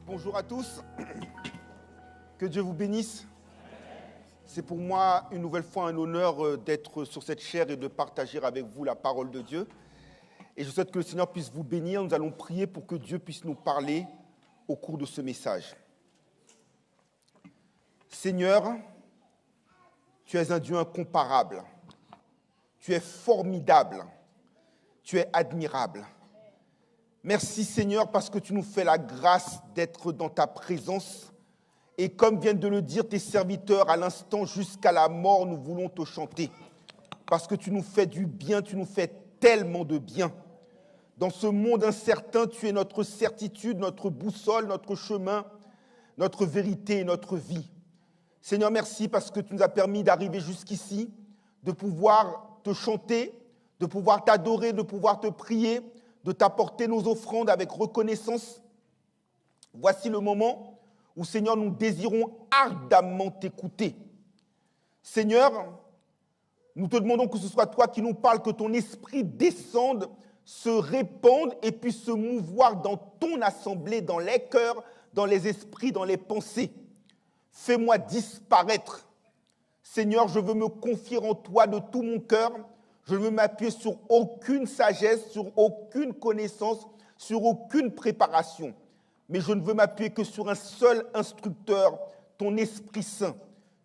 Bonjour à tous, que Dieu vous bénisse. C'est pour moi une nouvelle fois un honneur d'être sur cette chaire et de partager avec vous la parole de Dieu. Et je souhaite que le Seigneur puisse vous bénir. Nous allons prier pour que Dieu puisse nous parler au cours de ce message. Seigneur, tu es un Dieu incomparable. Tu es formidable. Tu es admirable. Merci Seigneur parce que tu nous fais la grâce d'être dans ta présence. Et comme viennent de le dire tes serviteurs, à l'instant jusqu'à la mort, nous voulons te chanter. Parce que tu nous fais du bien, tu nous fais tellement de bien. Dans ce monde incertain, tu es notre certitude, notre boussole, notre chemin, notre vérité et notre vie. Seigneur, merci parce que tu nous as permis d'arriver jusqu'ici, de pouvoir te chanter, de pouvoir t'adorer, de pouvoir te prier, de t'apporter nos offrandes avec reconnaissance. Voici le moment où, Seigneur, nous désirons ardemment t'écouter. Seigneur, nous te demandons que ce soit toi qui nous parles, que ton esprit descende, se répande et puisse se mouvoir dans ton assemblée, dans les cœurs, dans les esprits, dans les pensées. Fais-moi disparaître. Seigneur, je veux me confier en toi de tout mon cœur. Je ne veux m'appuyer sur aucune sagesse, sur aucune connaissance, sur aucune préparation. Mais je ne veux m'appuyer que sur un seul instructeur, ton Esprit Saint.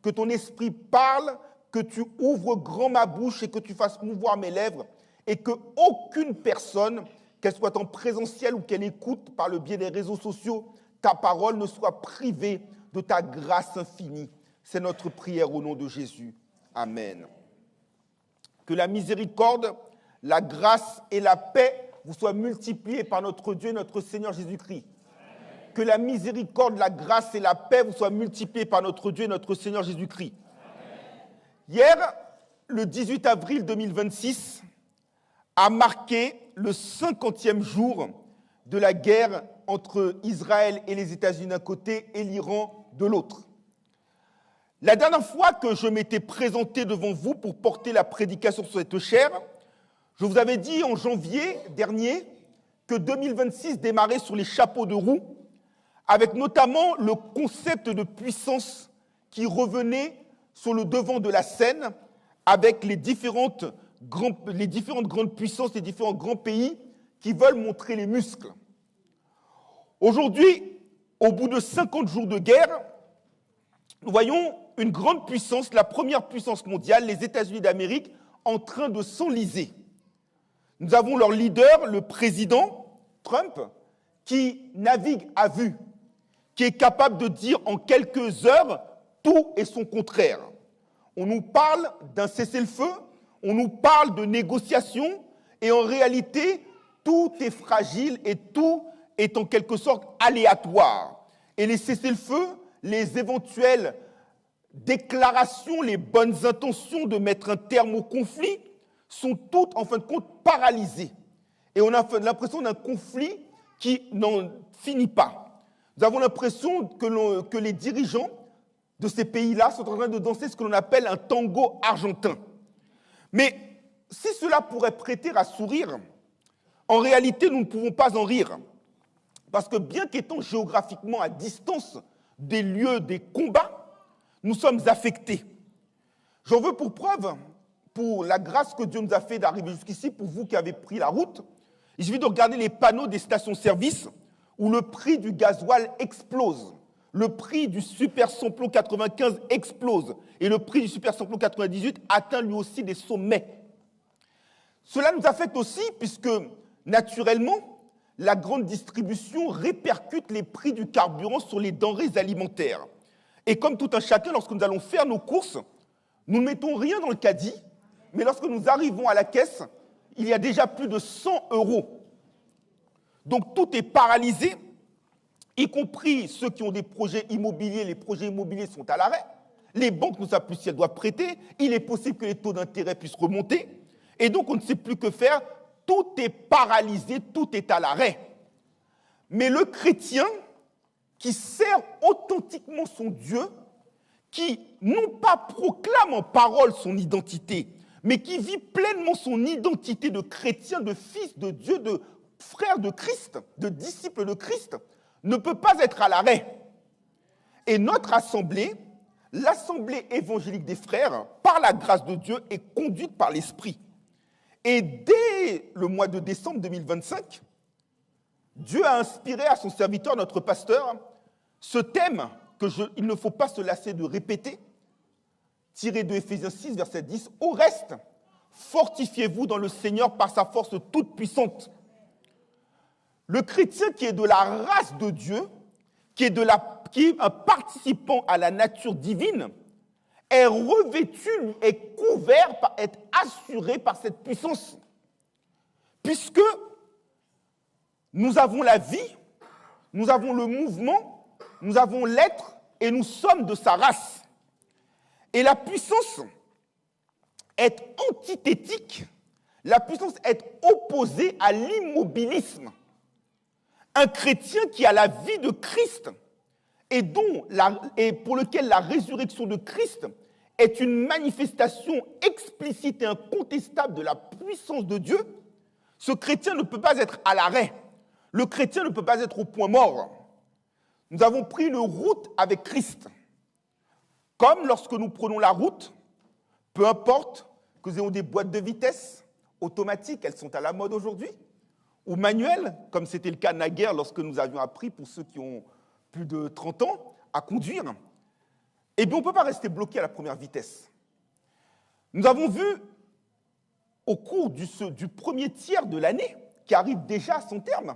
Que ton Esprit parle, que tu ouvres grand ma bouche et que tu fasses mouvoir mes lèvres et qu'aucune personne, qu'elle soit en présentiel ou qu'elle écoute par le biais des réseaux sociaux, ta parole ne soit privée de ta grâce infinie. C'est notre prière au nom de Jésus. Amen. Que la miséricorde, la grâce et la paix vous soient multipliées par notre Dieu et notre Seigneur Jésus-Christ. Amen. Que la miséricorde, la grâce et la paix vous soient multipliées par notre Dieu et notre Seigneur Jésus-Christ. Amen. Hier, le 18 avril 2026, a marqué le 50e jour de la guerre entre Israël et les États-Unis d'un côté et l'Iran de l'autre. La dernière fois que je m'étais présenté devant vous pour porter la prédication sur cette chaire, je vous avais dit en janvier dernier que 2026 démarrait sur les chapeaux de roue, avec notamment le concept de puissance qui revenait sur le devant de la scène avec les différentes grandes puissances, les différents grands pays qui veulent montrer les muscles. Aujourd'hui, au bout de 50 jours de guerre, nous voyons une grande puissance, la première puissance mondiale, les États-Unis d'Amérique, en train de s'enliser. Nous avons leur leader, le président Trump, qui navigue à vue, qui est capable de dire en quelques heures tout et son contraire. On nous parle d'un cessez-le-feu, on nous parle de négociations, et en réalité, tout est fragile et tout est en quelque sorte aléatoire. Et les cessez-le-feu, les éventuelles déclarations, les bonnes intentions de mettre un terme au conflit sont toutes, en fin de compte, paralysées. Et on a l'impression d'un conflit qui n'en finit pas. Nous avons l'impression que les dirigeants de ces pays-là sont en train de danser ce que l'on appelle un tango argentin. Mais si cela pourrait prêter à sourire, en réalité, nous ne pouvons pas en rire. Parce que bien qu'étant géographiquement à distance des lieux des combats, nous sommes affectés. J'en veux pour preuve, pour la grâce que Dieu nous a fait d'arriver jusqu'ici, pour vous qui avez pris la route, il suffit de regarder les panneaux des stations-service où le prix du gasoil explose, le prix du super samplon 95 explose et le prix du super samplon 98 atteint lui aussi des sommets. Cela nous affecte aussi puisque, naturellement, la grande distribution répercute les prix du carburant sur les denrées alimentaires. Et comme tout un chacun, lorsque nous allons faire nos courses, nous ne mettons rien dans le caddie, mais lorsque nous arrivons à la caisse, il y a déjà plus de 100 €. Donc tout est paralysé, y compris ceux qui ont des projets immobiliers. Les projets immobiliers sont à l'arrêt. Les banques ne savent plus si elles doivent prêter. Il est possible que les taux d'intérêt puissent remonter. Et donc on ne sait plus que faire. Tout est paralysé, tout est à l'arrêt. Mais le chrétien qui sert authentiquement son Dieu, qui non pas proclame en parole son identité, mais qui vit pleinement son identité de chrétien, de fils de Dieu, de frère de Christ, de disciple de Christ, ne peut pas être à l'arrêt. Et notre assemblée, l'Assemblée évangélique des frères, par la grâce de Dieu, est conduite par l'Esprit. Et dès le mois de décembre 2025, Dieu a inspiré à son serviteur, notre pasteur, ce thème il ne faut pas se lasser de répéter, tiré de Éphésiens 6, verset 10. Au reste, fortifiez-vous dans le Seigneur par sa force toute puissante. Le chrétien qui est de la race de Dieu, qui est un participant à la nature divine, est revêtu, est couvert, est assuré par cette puissance. Puisque nous avons la vie, nous avons le mouvement, nous avons l'être et nous sommes de sa race. Et la puissance est antithétique, la puissance est opposée à l'immobilisme. Un chrétien qui a la vie de Christ et pour lequel la résurrection de Christ est une manifestation explicite et incontestable de la puissance de Dieu, ce chrétien ne peut pas être à l'arrêt. Le chrétien ne peut pas être au point mort. Nous avons pris une route avec Christ. Comme lorsque nous prenons la route, peu importe que nous ayons des boîtes de vitesse automatiques, elles sont à la mode aujourd'hui, ou manuelles, comme c'était le cas naguère lorsque nous avions appris, pour ceux qui ont plus de 30 ans, à conduire, eh bien on ne peut pas rester bloqué à la première vitesse. Nous avons vu, au cours du premier tiers de l'année, qui arrive déjà à son terme,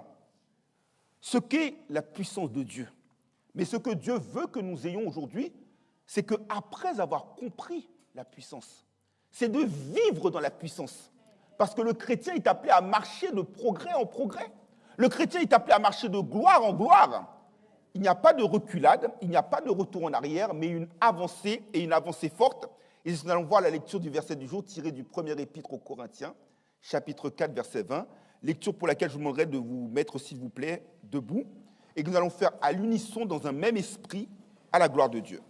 ce qu'est la puissance de Dieu. Mais ce que Dieu veut que nous ayons aujourd'hui, c'est qu'après avoir compris la puissance, c'est de vivre dans la puissance. Parce que le chrétien est appelé à marcher de progrès en progrès. Le chrétien est appelé à marcher de gloire en gloire. Il n'y a pas de reculade, il n'y a pas de retour en arrière, mais une avancée, et une avancée forte. Et nous allons voir la lecture du verset du jour tiré du premier épître aux Corinthiens, chapitre 4, verset 20. Lecture pour laquelle je vous demanderai de vous mettre, s'il vous plaît, debout. Et que nous allons faire à l'unisson, dans un même esprit, à la gloire de Dieu.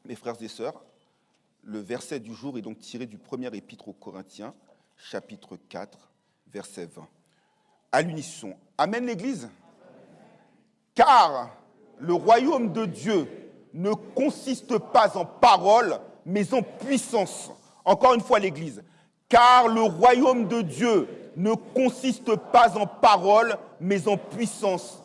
Mes frères et sœurs, le verset du jour est donc tiré du premier épître aux Corinthiens, chapitre 4, verset 20. À l'unisson. Amen, l'Église. Car le royaume de Dieu ne consiste pas en parole, mais en puissance. Encore une fois, l'Église. Car le royaume de Dieu ne consiste pas en parole, mais en puissance.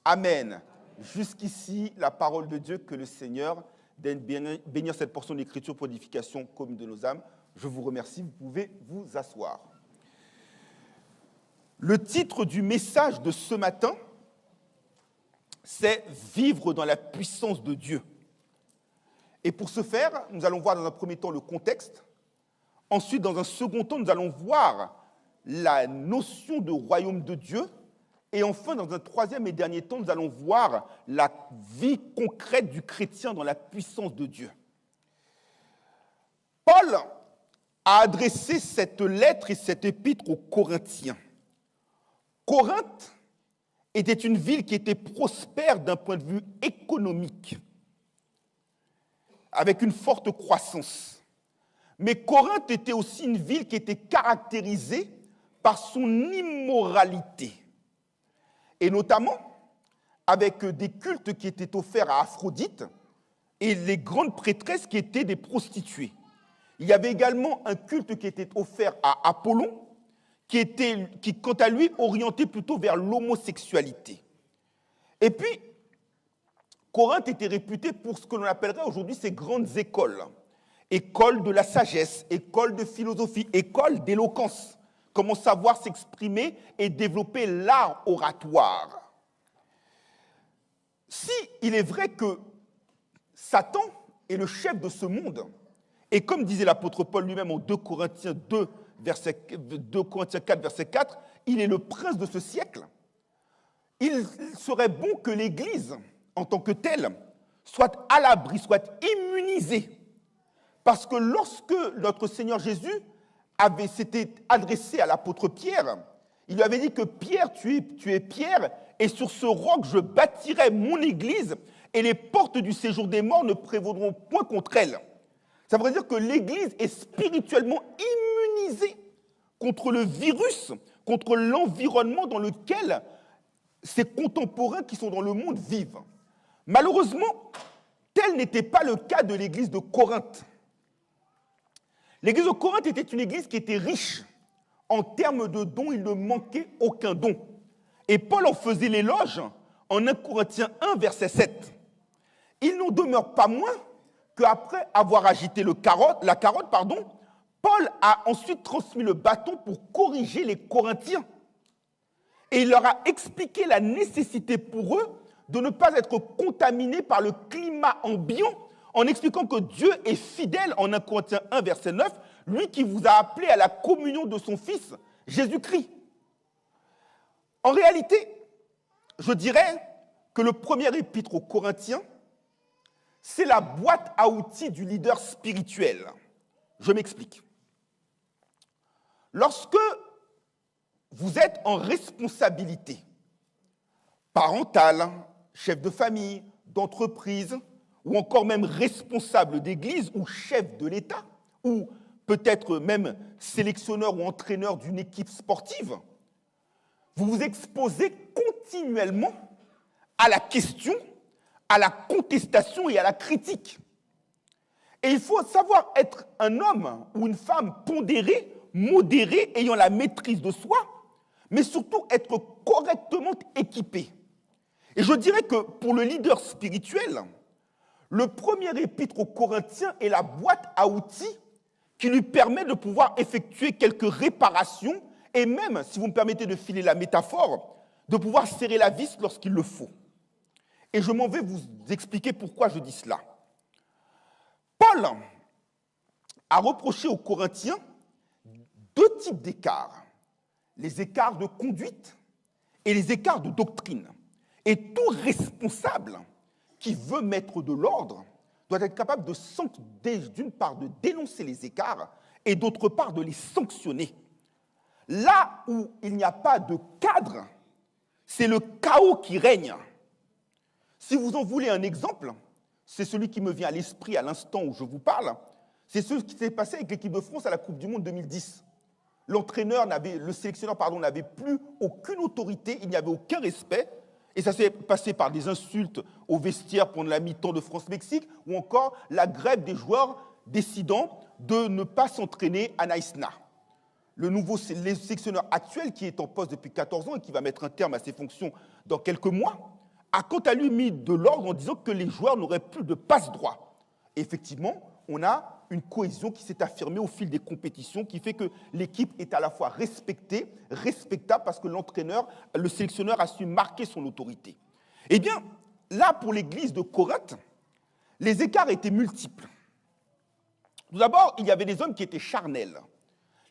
Amen. Jusqu'ici, la parole de Dieu, que le Seigneur bénir cette portion d'écriture pour l'édification commune de nos âmes. Je vous remercie, vous pouvez vous asseoir. Le titre du message de ce matin, c'est « Vivre dans la puissance de Dieu ». Et pour ce faire, nous allons voir dans un premier temps le contexte. Ensuite, dans un second temps, nous allons voir la notion de royaume de Dieu. Et enfin, dans un troisième et dernier temps, nous allons voir la vie concrète du chrétien dans la puissance de Dieu. Paul a adressé cette lettre et cette épître aux Corinthiens. Corinthe était une ville qui était prospère d'un point de vue économique, avec une forte croissance. Mais Corinthe était aussi une ville qui était caractérisée par son immoralité. Et notamment avec des cultes qui étaient offerts à Aphrodite et les grandes prêtresses qui étaient des prostituées. Il y avait également un culte qui était offert à Apollon, qui quant à lui, orientait plutôt vers l'homosexualité. Et puis, Corinthe était réputée pour ce que l'on appellerait aujourd'hui ces grandes écoles. École de la sagesse, école de philosophie, école d'éloquence. Comment savoir s'exprimer et développer l'art oratoire. Si il est vrai que Satan est le chef de ce monde, et comme disait l'apôtre Paul lui-même en 2 Corinthiens 4, verset 4, il est le prince de ce siècle, il serait bon que l'Église, en tant que telle, soit à l'abri, soit immunisée. Parce que lorsque notre Seigneur Jésus s'était adressé à l'apôtre Pierre, il lui avait dit que Pierre, tu es Pierre, et sur ce roc je bâtirai mon église, et les portes du séjour des morts ne prévaudront point contre elle. Ça veut dire que l'Église est spirituellement immunisée contre le virus, contre l'environnement dans lequel ses contemporains qui sont dans le monde vivent. Malheureusement, tel n'était pas le cas de l'Église de Corinthe. L'Église de Corinthe était une église qui était riche. En termes de dons, il ne manquait aucun don. Et Paul en faisait l'éloge en 1 Corinthiens 1, verset 7. Il n'en demeure pas moins qu'après avoir agité la carotte, Paul a ensuite transmis le bâton pour corriger les Corinthiens. Et il leur a expliqué la nécessité pour eux de ne pas être contaminés par le climat ambiant, en expliquant que Dieu est fidèle en 1 Corinthiens 1, verset 9, lui qui vous a appelé à la communion de son Fils, Jésus-Christ. En réalité, je dirais que le premier épître aux Corinthiens, c'est la boîte à outils du leader spirituel. Je m'explique. Lorsque vous êtes en responsabilité parentale, chef de famille, d'entreprise, ou encore même responsable d'église ou chef de l'État, ou peut-être même sélectionneur ou entraîneur d'une équipe sportive, vous vous exposez continuellement à la question, à la contestation et à la critique. Et il faut savoir être un homme ou une femme pondéré, modéré, ayant la maîtrise de soi, mais surtout être correctement équipé. Et je dirais que pour le leader spirituel, le premier épître aux Corinthiens est la boîte à outils qui lui permet de pouvoir effectuer quelques réparations et même, si vous me permettez de filer la métaphore, de pouvoir serrer la vis lorsqu'il le faut. Et je m'en vais vous expliquer pourquoi je dis cela. Paul a reproché aux Corinthiens deux types d'écarts, les écarts de conduite et les écarts de doctrine. Et tout responsable qui veut mettre de l'ordre doit être capable d'une part de dénoncer les écarts et d'autre part de les sanctionner. Là où il n'y a pas de cadre, c'est le chaos qui règne. Si vous en voulez un exemple, c'est celui qui me vient à l'esprit à l'instant où je vous parle, c'est ce qui s'est passé avec l'équipe de France à la Coupe du Monde 2010. Le sélectionneur n'avait plus aucune autorité, il n'y avait aucun respect, et ça s'est passé par des insultes au vestiaire pendant la mi-temps de France-Mexique, ou encore la grève des joueurs décidant de ne pas s'entraîner à Naïsna. Le sélectionneur actuel, qui est en poste depuis 14 ans et qui va mettre un terme à ses fonctions dans quelques mois, a quant à lui mis de l'ordre en disant que les joueurs n'auraient plus de passe-droit. Et effectivement, on a une cohésion qui s'est affirmée au fil des compétitions, qui fait que l'équipe est à la fois respectée, respectable, parce que le sélectionneur a su marquer son autorité. Eh bien, là, pour l'église de Corinthe, les écarts étaient multiples. Tout d'abord, il y avait des hommes qui étaient charnels.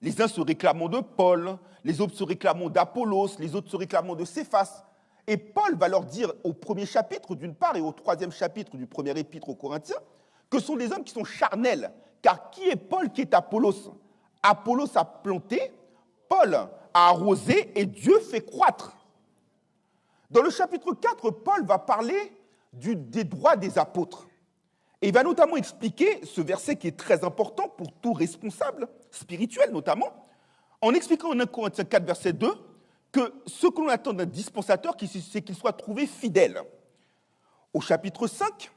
Les uns se réclamant de Paul, les autres se réclamant d'Apollos, les autres se réclamant de Céphas. Et Paul va leur dire au premier chapitre, d'une part, et au troisième chapitre du premier épître aux Corinthiens, que ce sont des hommes qui sont charnels. Car qui est Paul, qui est Apollos? Apollos a planté, Paul a arrosé et Dieu fait croître. Dans le chapitre 4, Paul va parler des droits des apôtres. Et il va notamment expliquer ce verset qui est très important pour tout responsable spirituel notamment, en expliquant en 1 Corinthiens 4, verset 2, que ce que l'on attend d'un dispensateur, c'est qu'il soit trouvé fidèle. Au chapitre 5,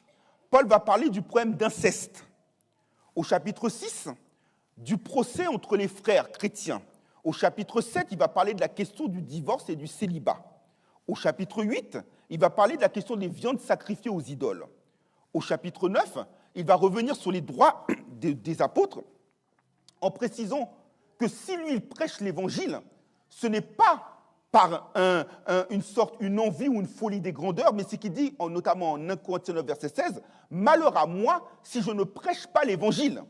Paul va parler du problème d'inceste. Au chapitre 6, du procès entre les frères chrétiens. Au chapitre 7, il va parler de la question du divorce et du célibat. Au chapitre 8, il va parler de la question des viandes sacrifiées aux idoles. Au chapitre 9, il va revenir sur les droits des apôtres en précisant que si lui, il prêche l'évangile, ce n'est pas par une envie ou une folie des grandeurs, mais c'est qu'il dit, notamment en 1 Corinthiens 9, verset 16, « Malheur à moi si je ne prêche pas l'évangile ».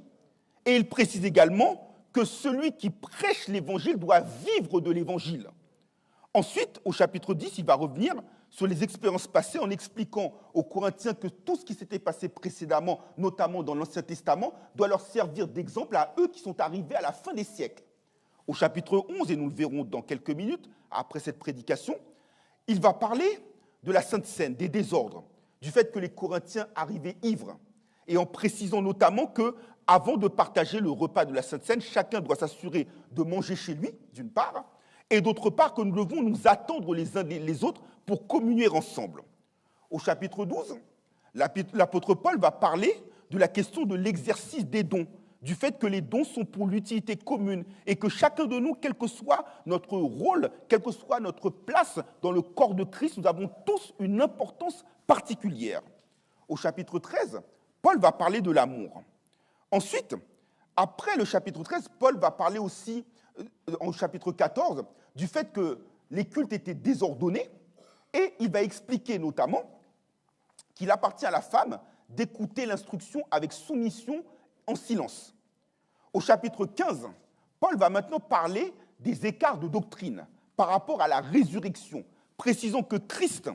Et il précise également que celui qui prêche l'évangile doit vivre de l'évangile. Ensuite, au chapitre 10, il va revenir sur les expériences passées en expliquant aux Corinthiens que tout ce qui s'était passé précédemment, notamment dans l'Ancien Testament, doit leur servir d'exemple à eux qui sont arrivés à la fin des siècles. Au chapitre 11, et nous le verrons dans quelques minutes, après cette prédication, il va parler de la Sainte Seine, des désordres, du fait que les Corinthiens arrivaient ivres. et en précisant notamment que, avant de partager le repas de la Sainte Seine, chacun doit s'assurer de manger chez lui, d'une part, et d'autre part que nous devons nous attendre les uns les autres pour communier ensemble. Au chapitre 12, l'apôtre Paul va parler de la question de l'exercice des dons, du fait que les dons sont pour l'utilité commune et que chacun de nous, quel que soit notre rôle, quelle que soit notre place dans le corps de Christ, nous avons tous une importance particulière. Au chapitre 13, Paul va parler de l'amour. Ensuite, après le chapitre 13, Paul va parler aussi, au chapitre 14, du fait que les cultes étaient désordonnés et il va expliquer notamment qu'il appartient à la femme d'écouter l'instruction avec soumission en silence. Au chapitre 15, Paul va maintenant parler des écarts de doctrine par rapport à la résurrection, précisant que Christ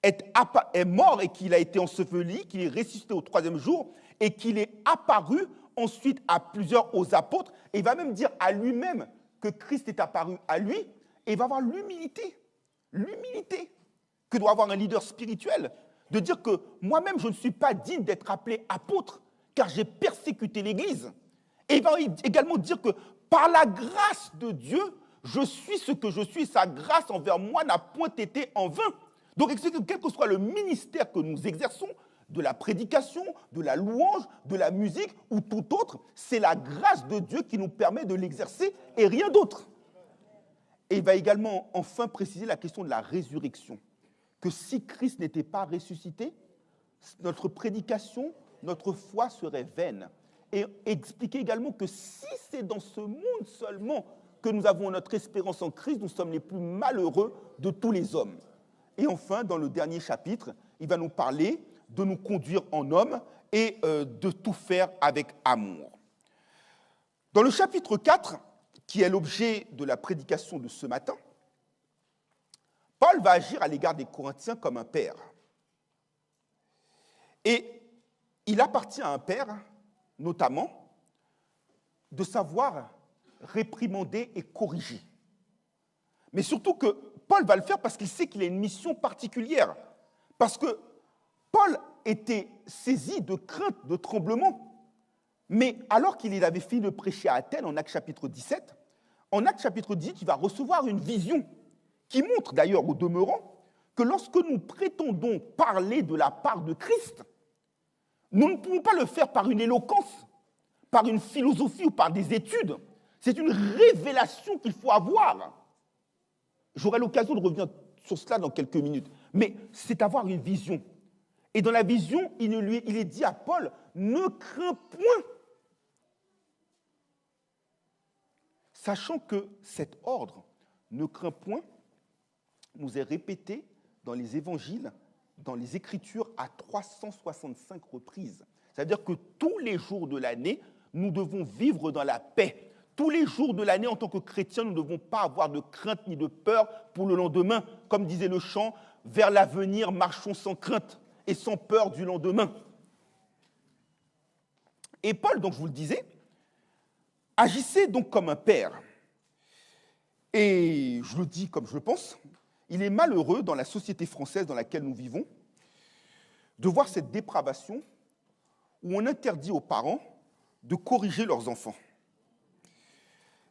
est mort et qu'il a été enseveli, qu'il est ressuscité au 3e jour et qu'il est apparu ensuite à plusieurs aux apôtres, et il va même dire à lui-même que Christ est apparu à lui, et il va avoir l'humilité que doit avoir un leader spirituel, de dire que moi-même je ne suis pas digne d'être appelé apôtre, car j'ai persécuté l'Église. Et il va également dire que par la grâce de Dieu, je suis ce que je suis, sa grâce envers moi n'a point été en vain. Donc, quel que soit le ministère que nous exerçons, de la prédication, de la louange, de la musique ou tout autre, c'est la grâce de Dieu qui nous permet de l'exercer et rien d'autre. Et il va également enfin préciser la question de la résurrection, que si Christ n'était pas ressuscité, notre prédication, notre foi serait vaine. Et expliquer également que si c'est dans ce monde seulement que nous avons notre espérance en Christ, nous sommes les plus malheureux de tous les hommes. Et enfin, dans le dernier chapitre, il va nous parler de nous conduire en hommes et de tout faire avec amour. Dans le chapitre 4, qui est l'objet de la prédication de ce matin, Paul va agir à l'égard des Corinthiens comme un père. Et il appartient à un père, notamment, de savoir réprimander et corriger. Mais surtout que Paul va le faire parce qu'il sait qu'il a une mission particulière. Parce que Paul était saisi de crainte, de tremblement. Mais alors qu'il avait fini de prêcher à Athènes, en Actes chapitre 17, en Actes chapitre 18, il va recevoir une vision qui montre d'ailleurs au demeurant que lorsque nous prétendons parler de la part de Christ, nous ne pouvons pas le faire par une éloquence, par une philosophie ou par des études. C'est une révélation qu'il faut avoir. J'aurai l'occasion de revenir sur cela dans quelques minutes. Mais c'est avoir une vision. Et dans la vision, il est dit à Paul, ne crains point. Sachant que cet ordre, ne crains point, nous est répété dans les évangiles, dans les Écritures, à 365 reprises. C'est-à-dire que tous les jours de l'année, nous devons vivre dans la paix. Tous les jours de l'année, en tant que chrétiens, nous ne devons pas avoir de crainte ni de peur pour le lendemain. Comme disait le chant, « Vers l'avenir, marchons sans crainte et sans peur du lendemain ». Et Paul, donc je vous le disais, agissait donc comme un père. Et je le dis comme je le pense, il est malheureux dans la société française dans laquelle nous vivons de voir cette dépravation où on interdit aux parents de corriger leurs enfants.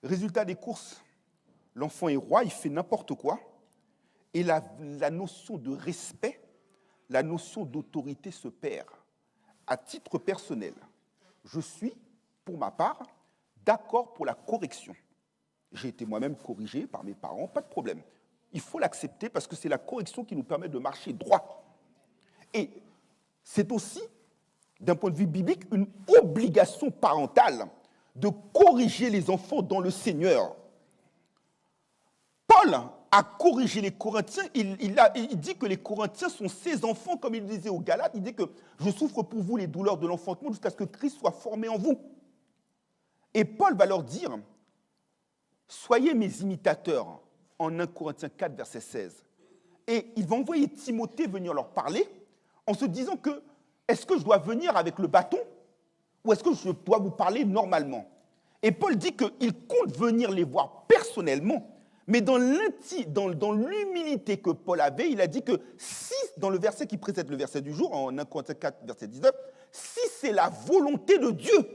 Résultat des courses, l'enfant est roi, il fait n'importe quoi, et la notion de respect, la notion d'autorité se perd. À titre personnel, je suis, pour ma part, d'accord pour la correction. J'ai été moi-même corrigé par mes parents, pas de problème. Il faut l'accepter parce que c'est la correction qui nous permet de marcher droit. Et c'est aussi, d'un point de vue biblique, une obligation parentale de corriger les enfants dans le Seigneur. Paul a corrigé les Corinthiens, il dit que les Corinthiens sont ses enfants, comme il disait aux Galates, il dit que je souffre pour vous les douleurs de l'enfantement jusqu'à ce que Christ soit formé en vous. Et Paul va leur dire, soyez mes imitateurs, en 1 Corinthiens 4, verset 16. Et il va envoyer Timothée venir leur parler en se disant que, est-ce que je dois venir avec le bâton ou est-ce que je dois vous parler normalement? Et Paul dit qu'il compte venir les voir personnellement, Mais dans l'humilité que Paul avait, il a dit que si, dans le verset qui précède le verset du jour, en 1 Corinthiens 4, verset 19, si c'est la volonté de Dieu,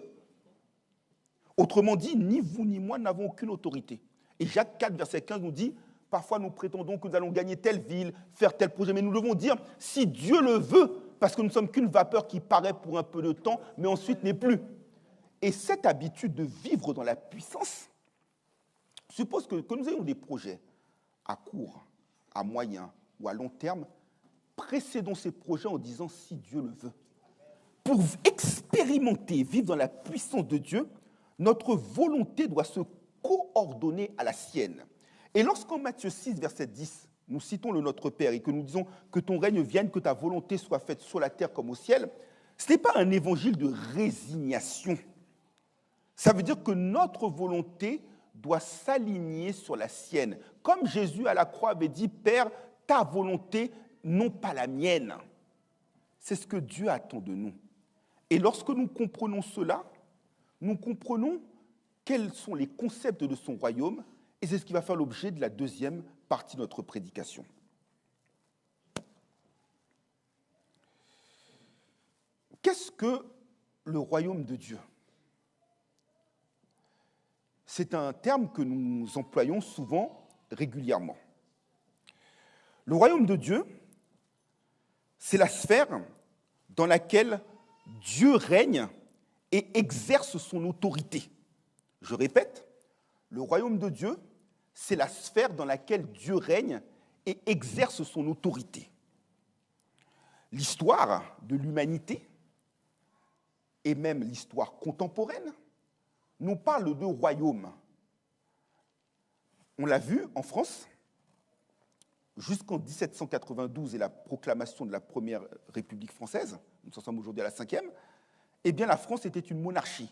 autrement dit, ni vous ni moi n'avons aucune autorité. Et Jacques 4, verset 15 nous dit, parfois nous prétendons que nous allons gagner telle ville, faire tel projet, mais nous devons dire, si Dieu le veut, parce que nous ne sommes qu'une vapeur qui paraît pour un peu de temps, mais ensuite n'est plus. Et cette habitude de vivre dans la puissance suppose que nous ayons des projets à court, à moyen ou à long terme, précédons ces projets en disant si Dieu le veut. Pour expérimenter, vivre dans la puissance de Dieu, notre volonté doit se coordonner à la sienne. Et lorsqu'en Matthieu 6, verset 10, nous citons le Notre Père et que nous disons que ton règne vienne, que ta volonté soit faite sur la terre comme au ciel, ce n'est pas un évangile de résignation. Ça veut dire que notre volonté doit s'aligner sur la sienne. Comme Jésus à la croix avait dit, Père, ta volonté, non pas la mienne. C'est ce que Dieu attend de nous. Et lorsque nous comprenons cela, nous comprenons quels sont les concepts de son royaume, et c'est ce qui va faire l'objet de la deuxième partie de notre prédication. Qu'est-ce que le royaume de Dieu ? C'est un terme que nous employons souvent, régulièrement. Le royaume de Dieu, c'est la sphère dans laquelle Dieu règne et exerce son autorité. Je répète, le royaume de Dieu, c'est la sphère dans laquelle Dieu règne et exerce son autorité. L'histoire de l'humanité, et même l'histoire contemporaine, nous parle de royaume. On l'a vu en France, jusqu'en 1792 et la proclamation de la première République française, nous en sommes aujourd'hui à la 5e, eh bien la France était une monarchie.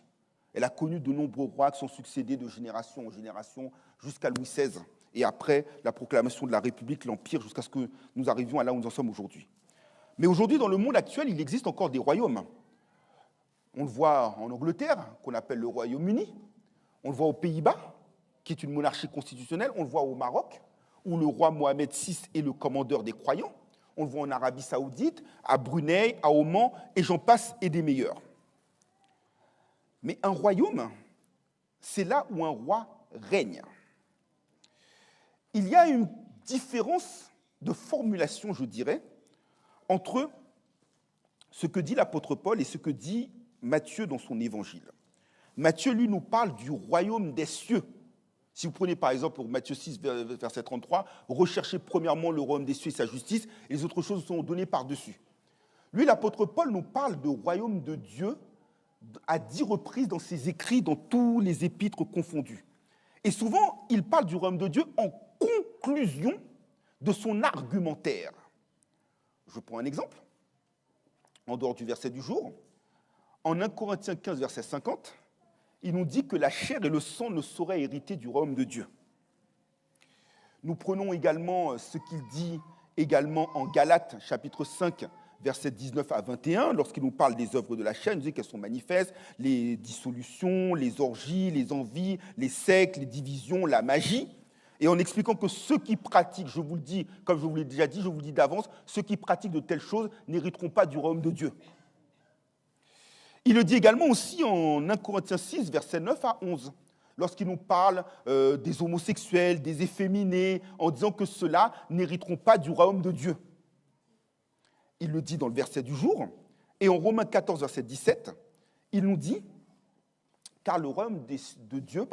Elle a connu de nombreux rois qui sont succédés de génération en génération jusqu'à Louis XVI. Et après la proclamation de la République, l'Empire, jusqu'à ce que nous arrivions à là où nous en sommes aujourd'hui. Mais aujourd'hui, dans le monde actuel, il existe encore des royaumes. On le voit en Angleterre, qu'on appelle le Royaume-Uni. On le voit aux Pays-Bas, qui est une monarchie constitutionnelle. On le voit au Maroc, où le roi Mohamed VI est le commandeur des croyants. On le voit en Arabie Saoudite, à Brunei, à Oman, et j'en passe, et des meilleurs. Mais un royaume, c'est là où un roi règne. Il y a une différence de formulation, je dirais, entre ce que dit l'apôtre Paul et ce que dit Matthieu dans son évangile. Matthieu, lui, nous parle du royaume des cieux. Si vous prenez par exemple pour Matthieu 6, verset 33, recherchez premièrement le royaume des cieux et sa justice, et les autres choses sont données par-dessus. Lui, l'apôtre Paul nous parle de royaume de Dieu à 10 reprises dans ses écrits, dans tous les épîtres confondus. Et souvent, il parle du royaume de Dieu en conclusion de son argumentaire. Je prends un exemple, en dehors du verset du jour. En 1 Corinthiens 15, verset 50, il nous dit que la chair et le sang ne sauraient hériter du royaume de Dieu. Nous prenons également ce qu'il dit également en Galates, chapitre 5, versets 19 à 21, lorsqu'il nous parle des œuvres de la chair, il nous dit qu'elles sont manifestes, les dissolutions, les orgies, les envies, les sectes, les divisions, la magie. Et en expliquant que ceux qui pratiquent, je vous le dis, comme je vous l'ai déjà dit, je vous le dis d'avance, ceux qui pratiquent de telles choses n'hériteront pas du royaume de Dieu. Il le dit également aussi en 1 Corinthiens 6, versets 9 à 11, lorsqu'il nous parle des homosexuels, des efféminés, en disant que ceux-là n'hériteront pas du royaume de Dieu. Il le dit dans le verset du jour. Et en Romains 14, verset 17, il nous dit « Car le royaume de Dieu,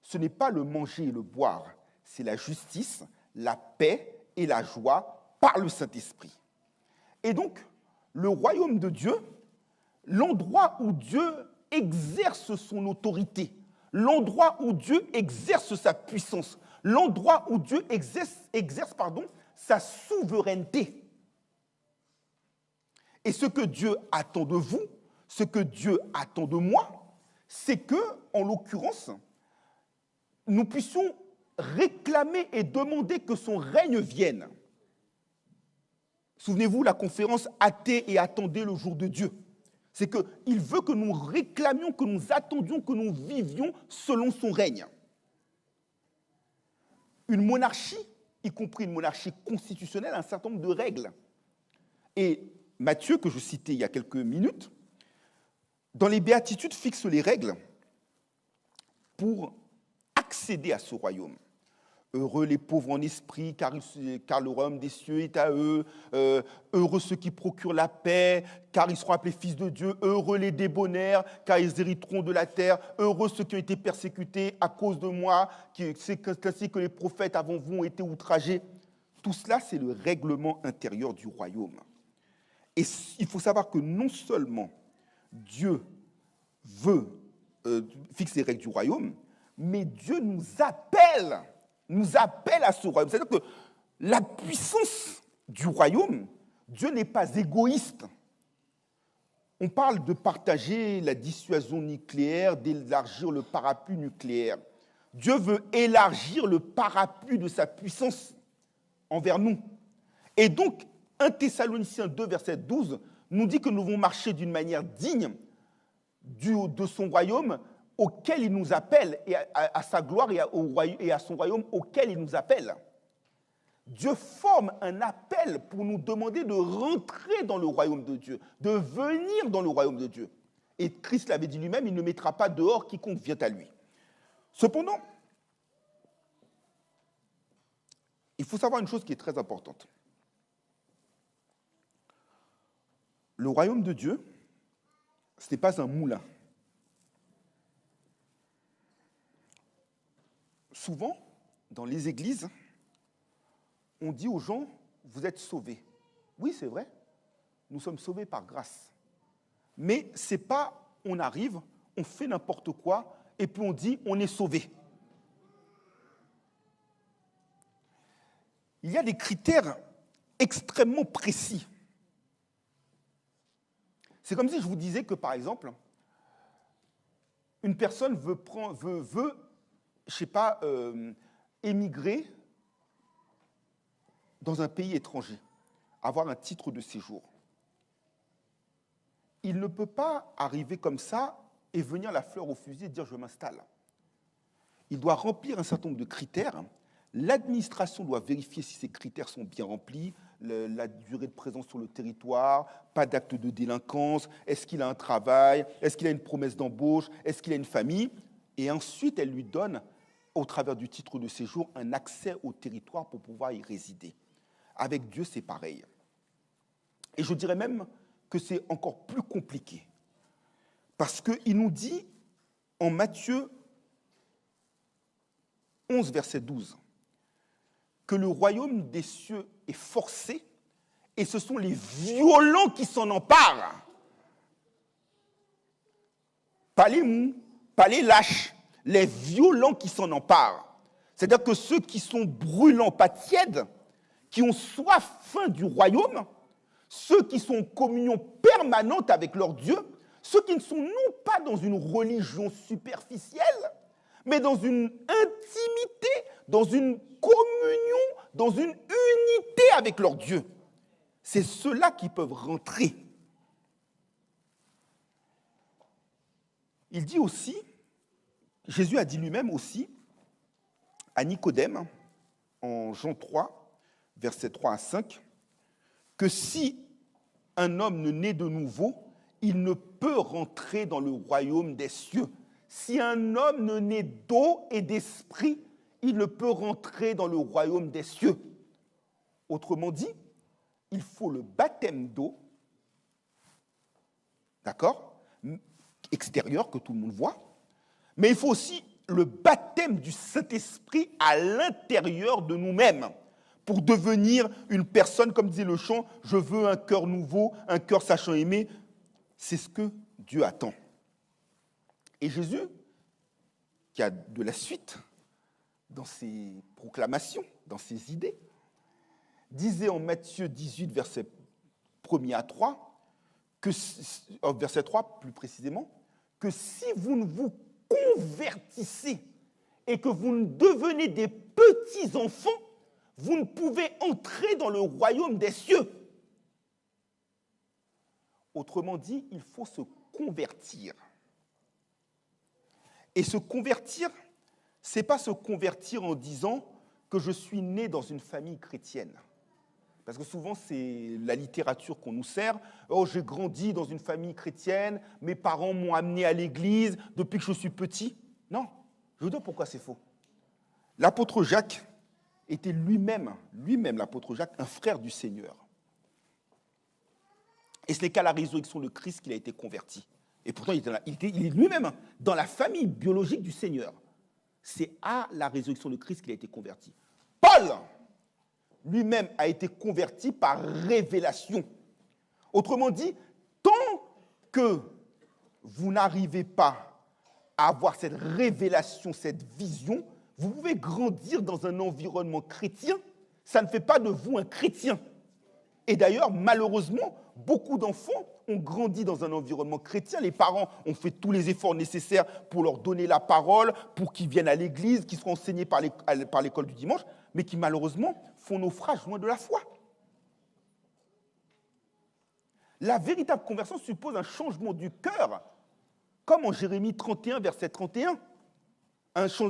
ce n'est pas le manger et le boire, c'est la justice, la paix et la joie par le Saint-Esprit. » Et donc, le royaume de Dieu, l'endroit où Dieu exerce son autorité, l'endroit où Dieu exerce sa puissance, l'endroit où Dieu exerce sa souveraineté. Et ce que Dieu attend de vous, ce que Dieu attend de moi, c'est que, en l'occurrence, nous puissions réclamer et demander que son règne vienne. Souvenez-vous, la conférence « Hâtez et attendez le jour de Dieu ». C'est qu'il veut que nous réclamions, que nous attendions, que nous vivions selon son règne. Une monarchie, y compris une monarchie constitutionnelle, a un certain nombre de règles. Et Matthieu, que je citais il y a quelques minutes, dans les béatitudes, fixe les règles pour accéder à ce royaume. Heureux les pauvres en esprit, car le royaume des cieux est à eux. Heureux ceux qui procurent la paix, car ils seront appelés fils de Dieu. Heureux les débonnaires, car ils hériteront de la terre. Heureux ceux qui ont été persécutés à cause de moi, c'est ainsi que les prophètes avant vous ont été outragés. Tout cela, c'est le règlement intérieur du royaume. Et il faut savoir que non seulement Dieu fixe les règles du royaume, mais Dieu nous appelle à ce royaume. C'est-à-dire que la puissance du royaume, Dieu n'est pas égoïste. On parle de partager la dissuasion nucléaire, d'élargir le parapluie nucléaire. Dieu veut élargir le parapluie de sa puissance envers nous. Et donc, 1 Thessaloniciens 2, verset 12, nous dit que nous devons marcher d'une manière digne de son royaume auquel il nous appelle, et à sa gloire et à son royaume auquel il nous appelle. Dieu forme un appel pour nous demander de rentrer dans le royaume de Dieu, de venir dans le royaume de Dieu. Et Christ l'avait dit lui-même, il ne mettra pas dehors quiconque vient à lui. Cependant, il faut savoir une chose qui est très importante. Le royaume de Dieu, ce n'est pas un moulin. Souvent, dans les églises, on dit aux gens, vous êtes sauvés. Oui, c'est vrai, nous sommes sauvés par grâce. Mais ce n'est pas, on arrive, on fait n'importe quoi, et puis on dit, on est sauvé. Il y a des critères extrêmement précis. C'est comme si je vous disais que, par exemple, une personne veut je ne sais pas, émigrer dans un pays étranger, avoir un titre de séjour. Il ne peut pas arriver comme ça et venir la fleur au fusil et dire « je m'installe ». Il doit remplir un certain nombre de critères. L'administration doit vérifier si ces critères sont bien remplis, la durée de présence sur le territoire, pas d'acte de délinquance, est-ce qu'il a un travail, est-ce qu'il a une promesse d'embauche, est-ce qu'il a une famille. Et ensuite, elle lui donne, au travers du titre de séjour, un accès au territoire pour pouvoir y résider. Avec Dieu, c'est pareil. Et je dirais même que c'est encore plus compliqué. Parce qu'il nous dit, en Matthieu 11, verset 12, que le royaume des cieux est forcé et ce sont les violents qui s'en emparent. Pas les mous, pas les lâches, les violents qui s'en emparent. C'est-à-dire que ceux qui sont brûlants, pas tièdes, qui ont soif, faim du royaume, ceux qui sont en communion permanente avec leur Dieu, ceux qui ne sont non pas dans une religion superficielle, mais dans une intimité, dans une communion, dans une unité avec leur Dieu. C'est ceux-là qui peuvent rentrer. Il dit aussi, Jésus a dit lui-même aussi à Nicodème, en Jean 3, versets 3 à 5, que si un homme ne naît de nouveau, il ne peut rentrer dans le royaume des cieux. Si un homme ne naît d'eau et d'esprit, il ne peut rentrer dans le royaume des cieux. Autrement dit, il faut le baptême d'eau, d'accord, extérieur que tout le monde voit, mais il faut aussi le baptême du Saint-Esprit à l'intérieur de nous-mêmes pour devenir une personne, comme disait le chant, je veux un cœur nouveau, un cœur sachant aimer. C'est ce que Dieu attend. Et Jésus, qui a de la suite dans ses proclamations, dans ses idées, disait en Matthieu 18, verset 1 à 3, verset 3 plus précisément, que si vous ne vous convertissez et que vous ne devenez des petits-enfants, vous ne pouvez entrer dans le royaume des cieux. Autrement dit, il faut se convertir. Et se convertir, ce n'est pas se convertir en disant que je suis né dans une famille chrétienne. Parce que souvent, c'est la littérature qu'on nous sert. Oh, j'ai grandi dans une famille chrétienne, mes parents m'ont amené à l'église depuis que je suis petit. Non, je vous dis pourquoi c'est faux. L'apôtre Jacques était lui-même, l'apôtre Jacques, un frère du Seigneur. Et ce n'est qu'à la résurrection de Christ qu'il a été converti. Et pourtant, il est lui-même dans la famille biologique du Seigneur. C'est à la résurrection de Christ qu'il a été converti. Paul, lui-même, a été converti par révélation. Autrement dit, tant que vous n'arrivez pas à avoir cette révélation, cette vision, vous pouvez grandir dans un environnement chrétien, ça ne fait pas de vous un chrétien. Et d'ailleurs, malheureusement, beaucoup d'enfants ont grandi dans un environnement chrétien. Les parents ont fait tous les efforts nécessaires pour leur donner la parole, pour qu'ils viennent à l'église, qu'ils soient enseignés par l'école du dimanche, mais qui malheureusement font naufrage loin de la foi. La véritable conversion suppose un changement du cœur, comme en Jérémie 31, verset 31,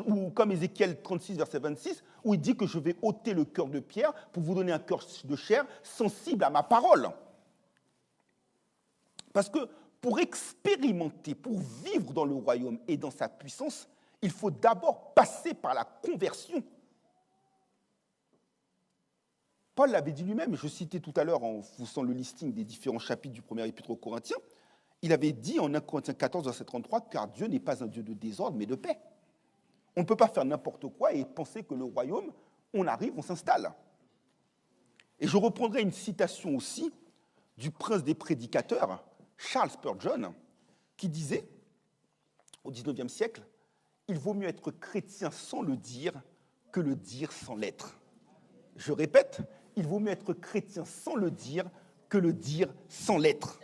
ou comme Ézéchiel 36, verset 26, où il dit que je vais ôter le cœur de pierre pour vous donner un cœur de chair sensible à ma parole. Parce que pour expérimenter, pour vivre dans le royaume et dans sa puissance, il faut d'abord passer par la conversion. Paul l'avait dit lui-même, je citais tout à l'heure en faisant le listing des différents chapitres du premier épître aux Corinthiens, il avait dit en 1 Corinthiens 14, verset 33, car Dieu n'est pas un Dieu de désordre, mais de paix. On ne peut pas faire n'importe quoi et penser que le royaume, on arrive, on s'installe. Et je reprendrai une citation aussi du prince des prédicateurs, Charles Spurgeon, qui disait, au XIXe siècle, « Il vaut mieux être chrétien sans le dire que le dire sans l'être. » Je répète, il vaut mieux être chrétien sans le dire que le dire sans l'être.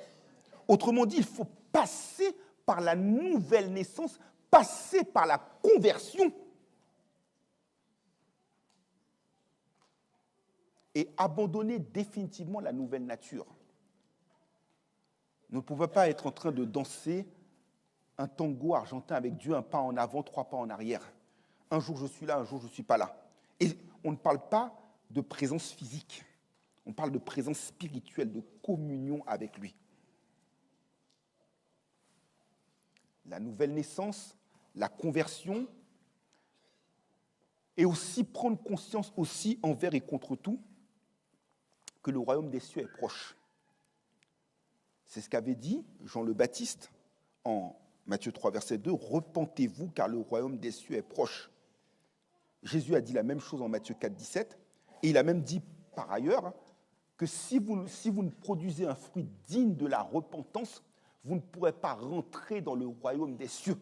Autrement dit, il faut passer par la nouvelle naissance, passer par la conversion. Et abandonner définitivement la nouvelle nature. Nous ne pouvons pas être en train de danser un tango argentin avec Dieu, un pas en avant, 3 pas en arrière. Un jour je suis là, un jour je ne suis pas là. Et on ne parle pas de présence physique, on parle de présence spirituelle, de communion avec lui. La nouvelle naissance, la conversion, et aussi prendre conscience aussi envers et contre tout que le royaume des cieux est proche. C'est ce qu'avait dit Jean le Baptiste en Matthieu 3, verset 2, « Repentez-vous, car le royaume des cieux est proche. » Jésus a dit la même chose en Matthieu 4, 17, et il a même dit par ailleurs que si vous ne produisez un fruit digne de la repentance, vous ne pourrez pas rentrer dans le royaume des cieux.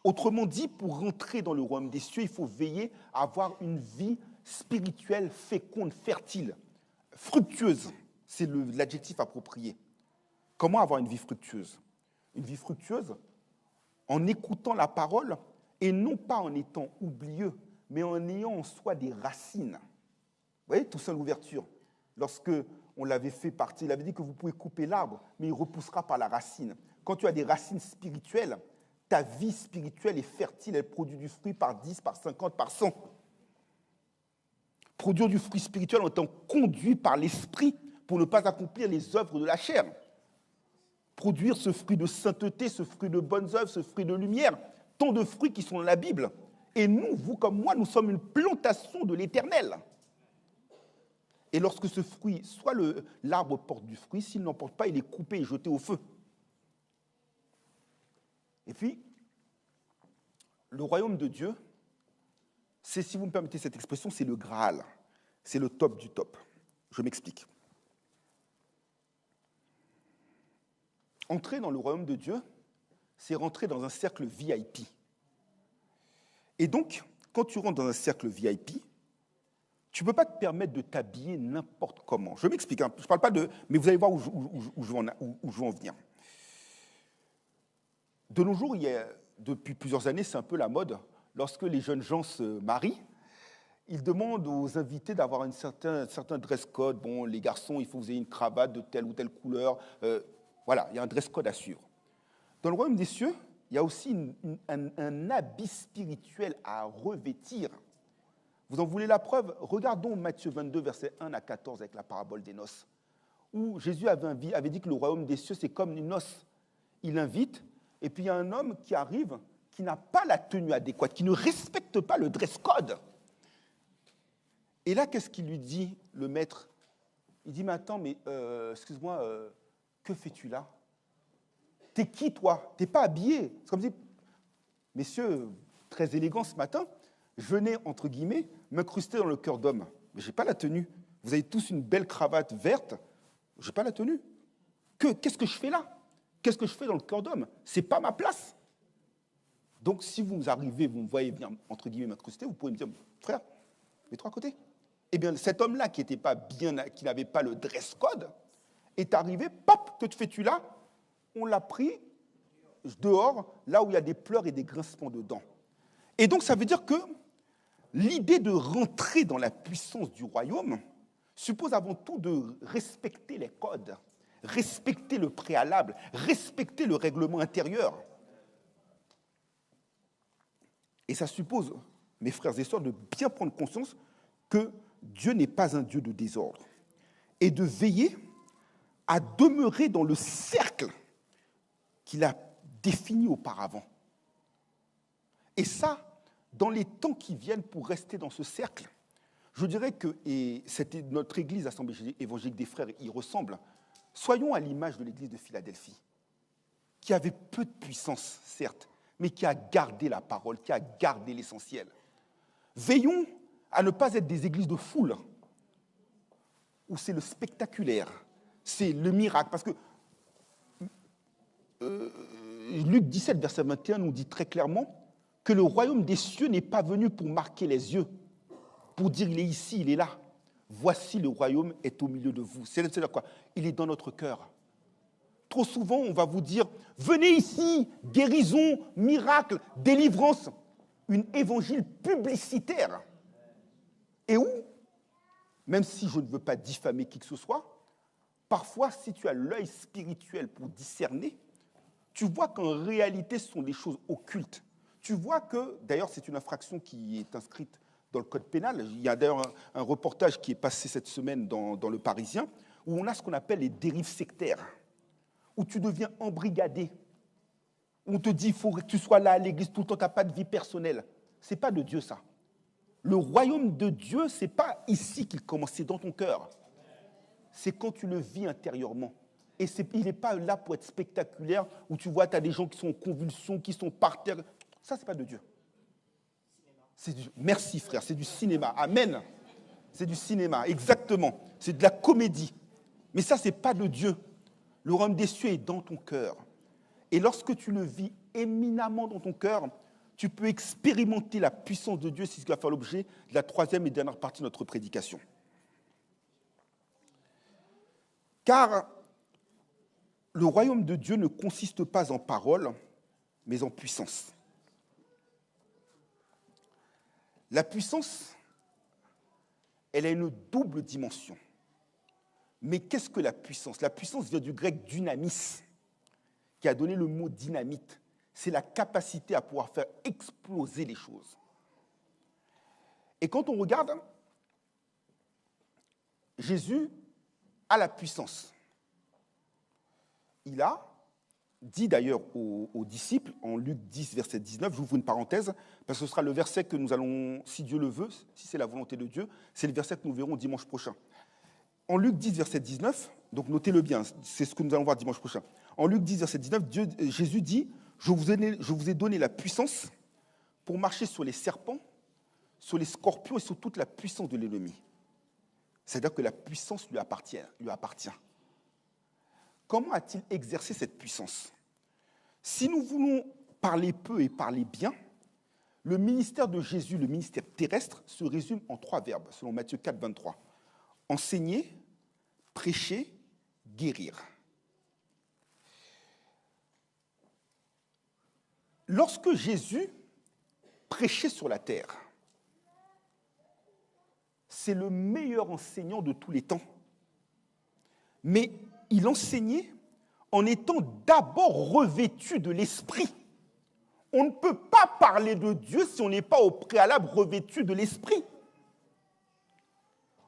Autrement dit, pour rentrer dans le royaume des cieux, il faut veiller à avoir une vie spirituelle féconde, fertile, fructueuse. C'est l'adjectif approprié. Comment avoir une vie fructueuse? Une vie fructueuse en écoutant la parole et non pas en étant oublieux, mais en ayant en soi des racines. Vous voyez, tout ça, l'ouverture. Lorsque on l'avait fait partir, il avait dit que vous pouvez couper l'arbre, mais il repoussera par la racine. Quand tu as des racines spirituelles, ta vie spirituelle est fertile, elle produit du fruit par 10, par 50, par 100. Produire du fruit spirituel en étant conduit par l'esprit pour ne pas accomplir les œuvres de la chair. Produire ce fruit de sainteté, ce fruit de bonnes œuvres, ce fruit de lumière, tant de fruits qui sont dans la Bible. Et nous, vous comme moi, nous sommes une plantation de l'Éternel. Et lorsque ce fruit, soit l'arbre porte du fruit, s'il n'en porte pas, il est coupé et jeté au feu. Et puis, le royaume de Dieu, c'est, si vous me permettez cette expression, c'est le Graal. C'est le top du top. Je m'explique. Entrer dans le royaume de Dieu, c'est rentrer dans un cercle VIP. Et donc, quand tu rentres dans un cercle VIP, tu ne peux pas te permettre de t'habiller n'importe comment. Je m'explique, hein. Je ne parle pas de... Mais vous allez voir où je veux en venir. De nos jours, depuis plusieurs années, c'est un peu la mode. Lorsque les jeunes gens se marient, ils demandent aux invités d'avoir un certain dress code. Bon, les garçons, il faut que vous ayez une cravate de telle ou telle couleur. Voilà, il y a un dress code à suivre. Dans le royaume des cieux, il y a aussi un habit spirituel à revêtir. Vous en voulez la preuve? Regardons Matthieu 22, versets 1 à 14 avec la parabole des noces, où Jésus avait dit que le royaume des cieux, c'est comme une noce. Il invite, et puis il y a un homme qui arrive, qui n'a pas la tenue adéquate, qui ne respecte pas le dress code. Et là, qu'est-ce qu'il lui dit, le maître? Il dit, mais attends, mais excuse-moi, que fais-tu là? T'es qui, toi? T'es pas habillé. C'est comme si, messieurs, très élégant ce matin, je venais, entre guillemets, m'incruster dans le cœur d'homme. Mais je n'ai pas la tenue. Vous avez tous une belle cravate verte, je n'ai pas la tenue. Qu'est-ce que je fais là? Qu'est-ce que je fais dans le cœur d'homme? Ce n'est pas ma place. Donc, si vous arrivez, vous me voyez venir, entre guillemets, m'incruster, vous pouvez me dire, frère, mets-toi à côté. Eh bien, cet homme-là, qui n'avait pas le dress code, est arrivé, pop, que fais-tu là? On l'a pris dehors, là où il y a des pleurs et des grincements de dents. Et donc, ça veut dire que l'idée de rentrer dans la puissance du royaume suppose avant tout de respecter les codes, respecter le préalable, respecter le règlement intérieur. Et ça suppose, mes frères et sœurs, de bien prendre conscience que Dieu n'est pas un Dieu de désordre et de veiller à demeurer dans le cercle qu'il a défini auparavant. Et ça, dans les temps qui viennent pour rester dans ce cercle, je dirais que, et c'était notre église, Assemblée évangélique des frères, y ressemble, soyons à l'image de l'église de Philadelphie, qui avait peu de puissance, certes, mais qui a gardé la parole, qui a gardé l'essentiel. Veillons à ne pas être des églises de foule, où c'est le spectaculaire, c'est le miracle. Parce que Luc 17, verset 21 nous dit très clairement que le royaume des cieux n'est pas venu pour marquer les yeux, pour dire il est ici, il est là. Voici le royaume est au milieu de vous. C'est quoi? Il est dans notre cœur. Trop souvent, on va vous dire, venez ici, guérison, miracle, délivrance, une évangile publicitaire. Et où, même si je ne veux pas diffamer qui que ce soit, parfois, si tu as l'œil spirituel pour discerner, tu vois qu'en réalité, ce sont des choses occultes. Tu vois que, d'ailleurs, c'est une infraction qui est inscrite dans le code pénal. Il y a d'ailleurs un reportage qui est passé cette semaine dans Le Parisien, où on a ce qu'on appelle les dérives sectaires, où tu deviens embrigadé, où on te dit il faut que tu sois là à l'église tout le temps, tu n'as pas de vie personnelle. Ce n'est pas de Dieu, ça. Le royaume de Dieu, ce n'est pas ici qu'il commence, c'est dans ton cœur. C'est quand tu le vis intérieurement. Et il n'est pas là pour être spectaculaire, où tu vois, tu as des gens qui sont en convulsion, qui sont par terre. Ça, ce n'est pas de Dieu. Merci, frère, c'est du cinéma. Amen. C'est du cinéma, exactement. C'est de la comédie. Mais ça, ce n'est pas de Dieu. Le royaume des cieux est dans ton cœur. Et lorsque tu le vis éminemment dans ton cœur, tu peux expérimenter la puissance de Dieu, c'est ce qui va faire l'objet de la troisième et dernière partie de notre prédication. Car le royaume de Dieu ne consiste pas en paroles, mais en puissance. La puissance, elle a une double dimension. Mais qu'est-ce que la puissance? La puissance vient du grec dynamis, qui a donné le mot dynamite. C'est la capacité à pouvoir faire exploser les choses. Et quand on regarde, Jésus a la puissance. Il a dit d'ailleurs aux disciples, en Luc 10, verset 19, j'ouvre une parenthèse, parce que ce sera le verset que nous allons, si Dieu le veut, si c'est la volonté de Dieu, c'est le verset que nous verrons dimanche prochain. En Luc 10, verset 19, donc notez-le bien, c'est ce que nous allons voir dimanche prochain. En Luc 10, verset 19, Jésus dit, je vous ai donné la puissance pour marcher sur les serpents, sur les scorpions et sur toute la puissance de l'ennemi. C'est-à-dire que la puissance lui appartient. Comment a-t-il exercé cette puissance? Si nous voulons parler peu et parler bien, le ministère de Jésus, le ministère terrestre, se résume en 3 verbes, selon Matthieu 4, 23. Enseigner, prêcher, guérir. Lorsque Jésus prêchait sur la terre, c'est le meilleur enseignant de tous les temps. Mais il enseignait en étant d'abord revêtu de l'esprit. On ne peut pas parler de Dieu si on n'est pas au préalable revêtu de l'esprit.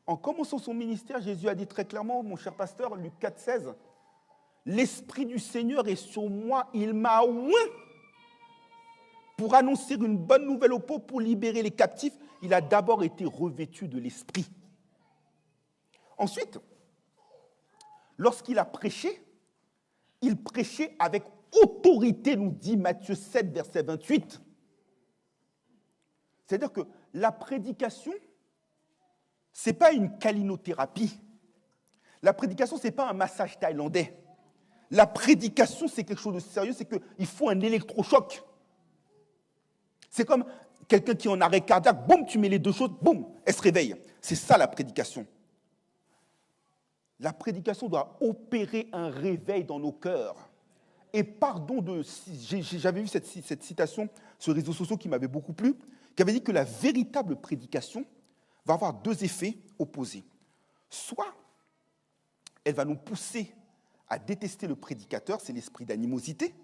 En commençant son ministère, Jésus a dit très clairement, mon cher pasteur, Luc 4, 16, « L'Esprit du Seigneur est sur moi, il m'a oint pour annoncer une bonne nouvelle aux pauvres, pour libérer les captifs. » Il a d'abord été revêtu de l'Esprit. Ensuite, lorsqu'il a prêché, il prêchait avec autorité, nous dit Matthieu 7, verset 28. C'est-à-dire que la prédication, ce n'est pas une calinothérapie. La prédication, ce n'est pas un massage thaïlandais. La prédication, c'est quelque chose de sérieux, c'est qu'il faut un électrochoc. C'est comme quelqu'un qui est en arrêt cardiaque, boum, tu mets les deux choses, boum, elle se réveille. C'est ça la prédication. La prédication doit opérer un réveil dans nos cœurs. Et pardon de... J'avais vu cette citation sur les réseaux sociaux qui m'avait beaucoup plu, qui avait dit que la véritable prédication va avoir deux effets opposés. Soit elle va nous pousser à détester le prédicateur, c'est l'esprit d'animosité,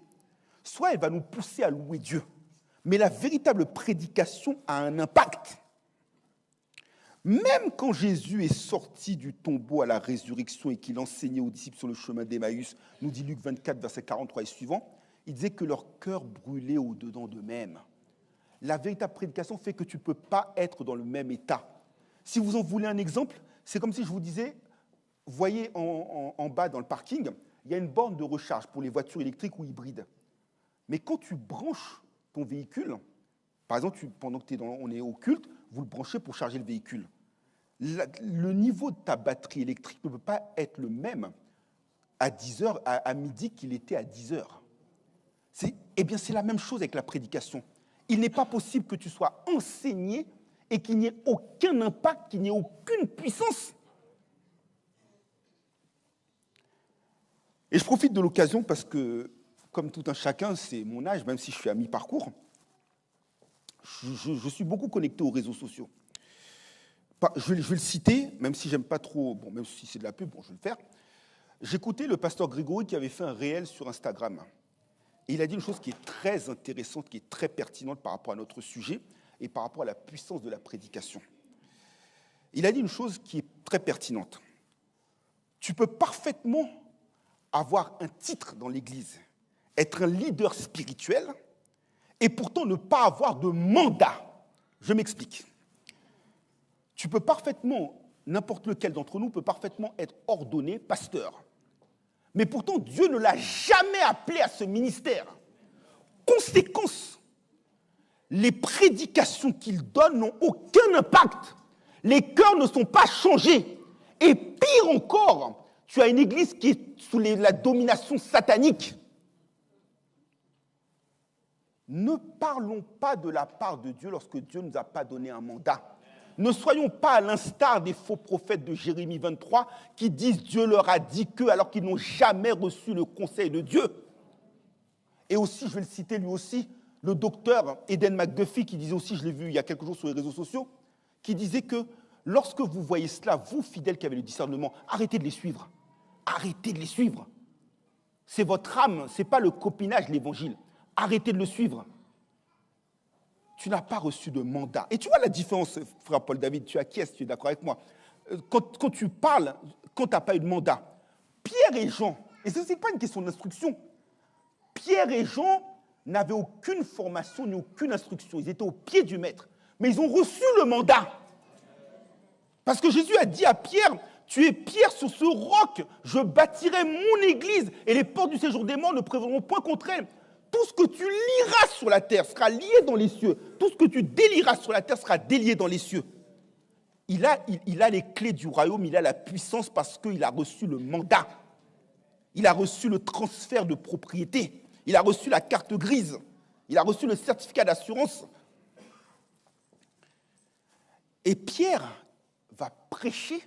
soit elle va nous pousser à louer Dieu. Mais la véritable prédication a un impact. Même quand Jésus est sorti du tombeau à la résurrection et qu'il enseignait aux disciples sur le chemin d'Emmaüs, nous dit Luc 24, verset 43 et suivant, il disait que leur cœur brûlait au-dedans d'eux-mêmes. La véritable prédication fait que tu ne peux pas être dans le même état. Si vous en voulez un exemple, c'est comme si je vous disais, voyez en bas dans le parking, il y a une borne de recharge pour les voitures électriques ou hybrides. Mais quand tu branches ton véhicule, par exemple, pendant que on est au culte, vous le branchez pour charger le véhicule. Le niveau de ta batterie électrique ne peut pas être le même à 10 heures, à midi qu'il était à 10 heures. Eh bien, c'est la même chose avec la prédication. Il n'est pas possible que tu sois enseigné et qu'il n'y ait aucun impact, qu'il n'y ait aucune puissance. Et je profite de l'occasion parce que, comme tout un chacun, c'est mon âge, même si je suis à mi-parcours, je suis beaucoup connecté aux réseaux sociaux. Je vais le citer, même si j'aime pas trop, bon, même si c'est de la pub, bon, je vais le faire. J'écoutais le pasteur Grégory qui avait fait un réel sur Instagram. Et il a dit une chose qui est très intéressante, qui est très pertinente par rapport à notre sujet et par rapport à la puissance de la prédication. Il a dit une chose qui est très pertinente. Tu peux parfaitement avoir un titre dans l'Église, être un leader spirituel, et pourtant ne pas avoir de mandat. Je m'explique. Tu peux parfaitement, n'importe lequel d'entre nous peut parfaitement être ordonné pasteur. Mais pourtant, Dieu ne l'a jamais appelé à ce ministère. Conséquence, les prédications qu'il donne n'ont aucun impact. Les cœurs ne sont pas changés. Et pire encore, tu as une église qui est sous la domination satanique. Ne parlons pas de la part de Dieu lorsque Dieu ne nous a pas donné un mandat. Ne soyons pas à l'instar des faux prophètes de Jérémie 23 qui disent Dieu leur a dit que alors qu'ils n'ont jamais reçu le conseil de Dieu. Et aussi, je vais le citer lui aussi, le docteur Eden McDuffie qui disait aussi, je l'ai vu il y a quelques jours sur les réseaux sociaux, qui disait que lorsque vous voyez cela, vous fidèles qui avez le discernement, arrêtez de les suivre. Arrêtez de les suivre. C'est votre âme, ce n'est pas le copinage, l'évangile. Arrêtez de le suivre. Tu n'as pas reçu de mandat. Et tu vois la différence, frère Paul David, tu acquiesces, tu es d'accord avec moi. Quand tu parles, quand tu n'as pas eu de mandat, Pierre et Jean, et ce n'est pas une question d'instruction, Pierre et Jean n'avaient aucune formation ni aucune instruction. Ils étaient au pied du maître. Mais ils ont reçu le mandat. Parce que Jésus a dit à Pierre, tu es Pierre sur ce roc, je bâtirai mon église et les portes du séjour des morts ne prévaudront point contre elle. Tout ce que tu lieras sur la terre sera lié dans les cieux. Tout ce que tu délieras sur la terre sera délié dans les cieux. Il a les clés du royaume, il a la puissance parce qu'il a reçu le mandat. Il a reçu le transfert de propriété. Il a reçu la carte grise. Il a reçu le certificat d'assurance. Et Pierre va prêcher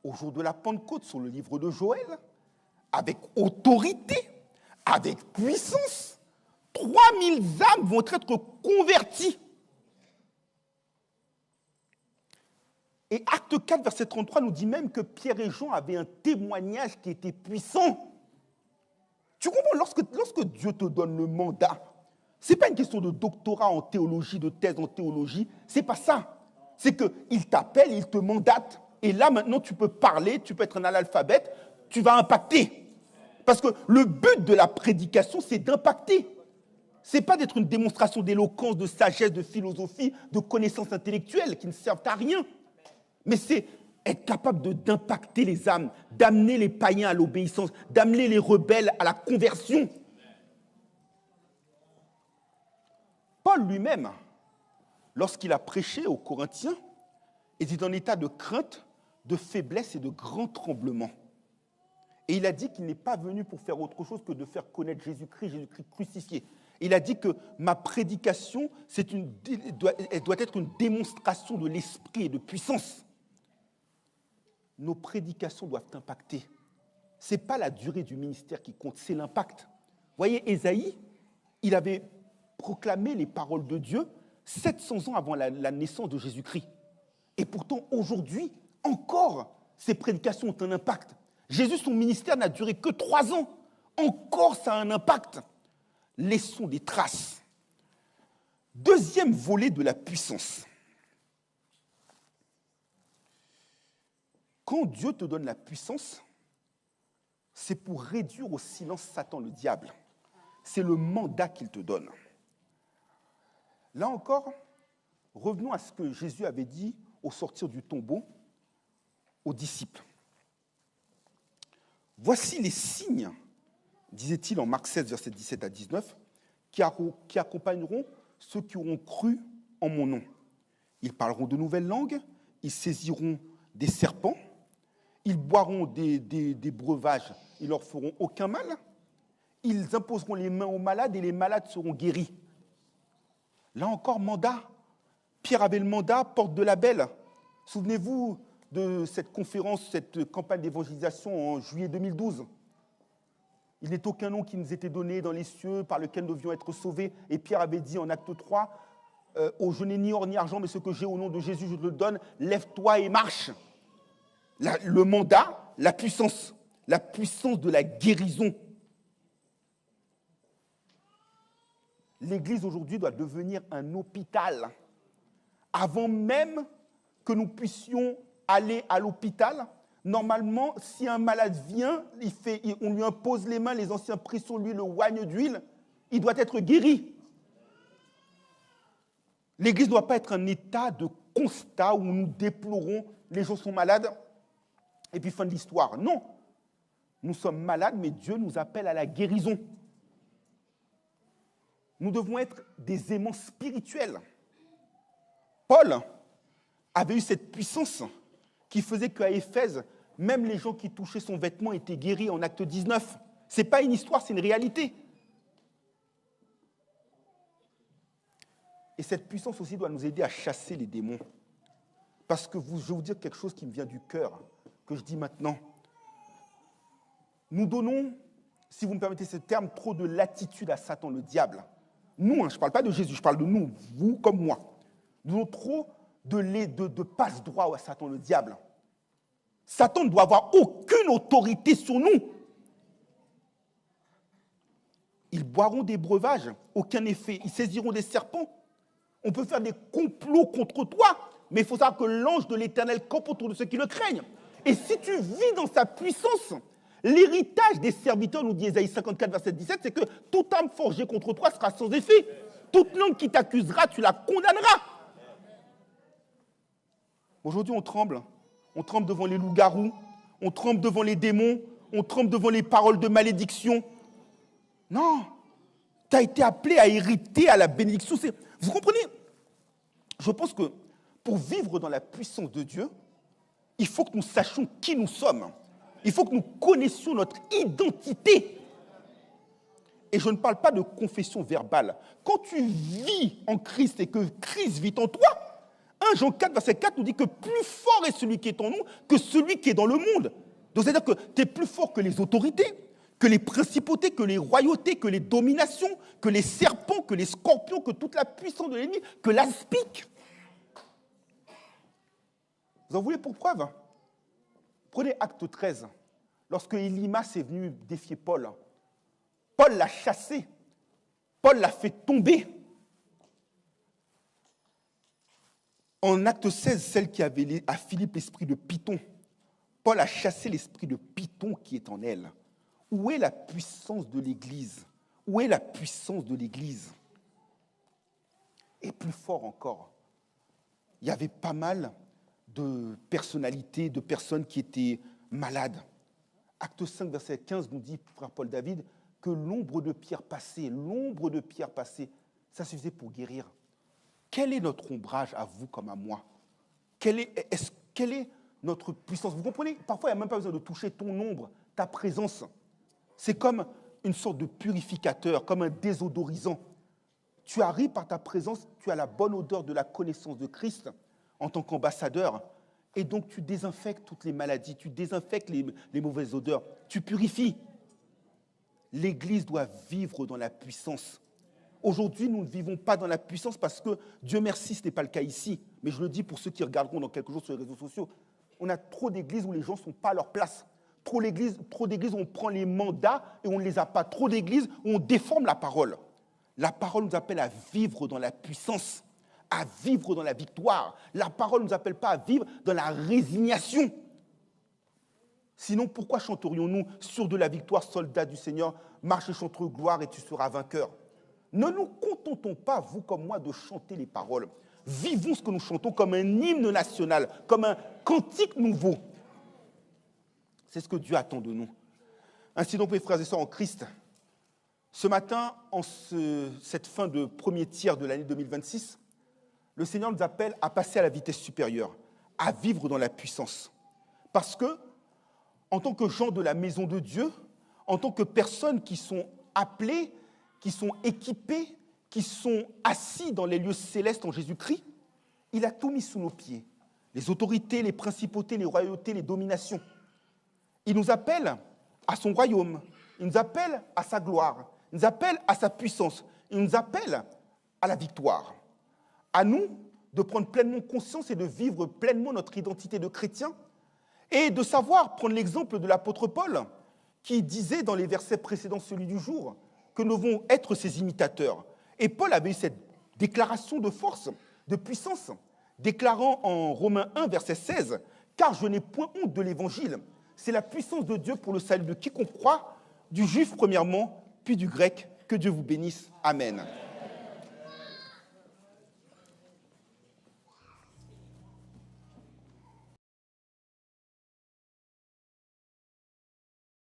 au jour de la Pentecôte sur le livre de Joël avec autorité. Avec puissance, 3000 âmes vont être converties. Et Acte 4, verset 33 nous dit même que Pierre et Jean avaient un témoignage qui était puissant. Tu comprends, lorsque Dieu te donne le mandat, ce n'est pas une question de doctorat en théologie, de thèse en théologie, ce n'est pas ça. C'est qu'il t'appelle, il te mandate. Et là, maintenant, tu peux parler, tu peux être un analphabète, tu vas impacter. Parce que le but de la prédication, c'est d'impacter. Ce n'est pas d'être une démonstration d'éloquence, de sagesse, de philosophie, de connaissances intellectuelles qui ne servent à rien. Mais c'est être capable d'impacter les âmes, d'amener les païens à l'obéissance, d'amener les rebelles à la conversion. Paul lui-même, lorsqu'il a prêché aux Corinthiens, était en état de crainte, de faiblesse et de grand tremblement. Et il a dit qu'il n'est pas venu pour faire autre chose que de faire connaître Jésus-Christ, Jésus-Christ crucifié. Il a dit que ma prédication, elle doit être une démonstration de l'esprit et de puissance. Nos prédications doivent impacter. Ce n'est pas la durée du ministère qui compte, c'est l'impact. Vous voyez, Ésaïe, il avait proclamé les paroles de Dieu 700 ans avant la naissance de Jésus-Christ. Et pourtant, aujourd'hui, encore, ces prédications ont un impact. Jésus, son ministère n'a duré que 3 ans. Encore, ça a un impact. Laissons des traces. Deuxième volet de la puissance. Quand Dieu te donne la puissance, c'est pour réduire au silence Satan, le diable. C'est le mandat qu'il te donne. Là encore, revenons à ce que Jésus avait dit au sortir du tombeau aux disciples. Voici les signes, disait-il en Marc 16, versets 17 à 19, qui accompagneront ceux qui auront cru en mon nom. Ils parleront de nouvelles langues, ils saisiront des serpents, ils boiront des breuvages, ils ne leur feront aucun mal, ils imposeront les mains aux malades et les malades seront guéris. Là encore, mandat. Pierre avait le mandat, porte de la belle. Souvenez-vous de cette conférence, cette campagne d'évangélisation en juillet 2012. Il n'est aucun nom qui nous était donné dans les cieux par lequel nous devions être sauvés. Et Pierre avait dit en acte 3, « Je n'ai ni or ni argent, mais ce que j'ai au nom de Jésus, je te le donne. Lève-toi et marche. » Le mandat, la puissance de la guérison. L'Église aujourd'hui doit devenir un hôpital. Avant même que nous puissions aller à l'hôpital, normalement, si un malade vient, on lui impose les mains, les anciens prient sur lui le oigne d'huile, il doit être guéri. L'Église ne doit pas être un état de constat où nous déplorons les gens sont malades et puis fin de l'histoire. Non, nous sommes malades, mais Dieu nous appelle à la guérison. Nous devons être des aimants spirituels. Paul avait eu cette puissance qui faisait qu'à Éphèse, même les gens qui touchaient son vêtement étaient guéris en acte 19. Ce n'est pas une histoire, c'est une réalité. Et cette puissance aussi doit nous aider à chasser les démons. Parce que je vais vous dire quelque chose qui me vient du cœur, que je dis maintenant. Nous donnons, si vous me permettez ce terme, trop de latitude à Satan, le diable. Nous, je ne parle pas de Jésus, je parle de nous, vous comme moi. Nous donnons trop de passe-droit à Satan, le diable. Satan ne doit avoir aucune autorité sur nous. Ils boiront des breuvages, aucun effet. Ils saisiront des serpents. On peut faire des complots contre toi, mais il faut savoir que l'ange de l'Éternel campe autour de ceux qui le craignent. Et si tu vis dans sa puissance, l'héritage des serviteurs, nous dit Ésaïe 54, verset 17, c'est que toute âme forgée contre toi sera sans effet. Toute langue qui t'accusera, tu la condamneras. Aujourd'hui, on tremble. On tremble devant les loups-garous, on tremble devant les démons, on tremble devant les paroles de malédiction. Non, tu as été appelé à hériter à la bénédiction. Vous comprenez? Je pense que pour vivre dans la puissance de Dieu, il faut que nous sachions qui nous sommes. Il faut que nous connaissions notre identité. Et je ne parle pas de confession verbale. Quand tu vis en Christ et que Christ vit en toi, 1 Jean 4, verset 4 nous dit que plus fort est celui qui est en nous que celui qui est dans le monde. Donc c'est-à-dire que tu es plus fort que les autorités, que les principautés, que les royautés, que les dominations, que les serpents, que les scorpions, que toute la puissance de l'ennemi, que l'aspic. Vous en voulez pour preuve? Prenez Acte 13. Lorsque Élymas est venu défier Paul, Paul l'a chassé. Paul l'a fait tomber. En Acte 16, celle qui avait à Philippe l'esprit de Python, Paul a chassé l'esprit de Python qui est en elle. Où est la puissance de l'Église? Où est la puissance de l'Église? Et plus fort encore, il y avait pas mal de personnalités, de personnes qui étaient malades. Acte 5, verset 15 nous dit, frère Paul David, que l'ombre de pierre passée, ça suffisait pour guérir. Quel est notre ombrage à vous comme à moi? Quelle est notre puissance? Vous comprenez? Parfois, il n'y a même pas besoin de toucher ton ombre, ta présence. C'est comme une sorte de purificateur, comme un désodorisant. Tu arrives par ta présence, tu as la bonne odeur de la connaissance de Christ en tant qu'ambassadeur. Et donc, tu désinfectes toutes les maladies, tu désinfectes les mauvaises odeurs, tu purifies. L'Église doit vivre dans la puissance. Aujourd'hui, nous ne vivons pas dans la puissance parce que, Dieu merci, ce n'est pas le cas ici. Mais je le dis pour ceux qui regarderont dans quelques jours sur les réseaux sociaux. On a trop d'églises où les gens ne sont pas à leur place. Trop d'églises où on prend les mandats et on ne les a pas. Trop d'églises où on déforme la parole. La parole nous appelle à vivre dans la puissance, à vivre dans la victoire. La parole ne nous appelle pas à vivre dans la résignation. Sinon, pourquoi chanterions-nous sur de la victoire, soldat du Seigneur, marche et chante gloire et tu seras vainqueur? Ne nous contentons pas, vous comme moi, de chanter les paroles. Vivons ce que nous chantons comme un hymne national, comme un cantique nouveau. C'est ce que Dieu attend de nous. Ainsi donc, mes frères et sœurs en Christ, ce matin, en cette fin de premier tiers de l'année 2026, le Seigneur nous appelle à passer à la vitesse supérieure, à vivre dans la puissance. Parce que, en tant que gens de la maison de Dieu, en tant que personnes qui sont appelées, qui sont équipés, qui sont assis dans les lieux célestes en Jésus-Christ, il a tout mis sous nos pieds. Les autorités, les principautés, les royautés, les dominations. Il nous appelle à son royaume, il nous appelle à sa gloire, il nous appelle à sa puissance, il nous appelle à la victoire. À nous de prendre pleinement conscience et de vivre pleinement notre identité de chrétien et de savoir prendre l'exemple de l'apôtre Paul qui disait dans les versets précédents, celui du jour, que nous devons être ses imitateurs. Et Paul avait eu cette déclaration de force, de puissance, déclarant en Romains 1, verset 16, « Car je n'ai point honte de l'Évangile. C'est la puissance de Dieu pour le salut de quiconque croit, du juif premièrement, puis du grec. Que Dieu vous bénisse. Amen. »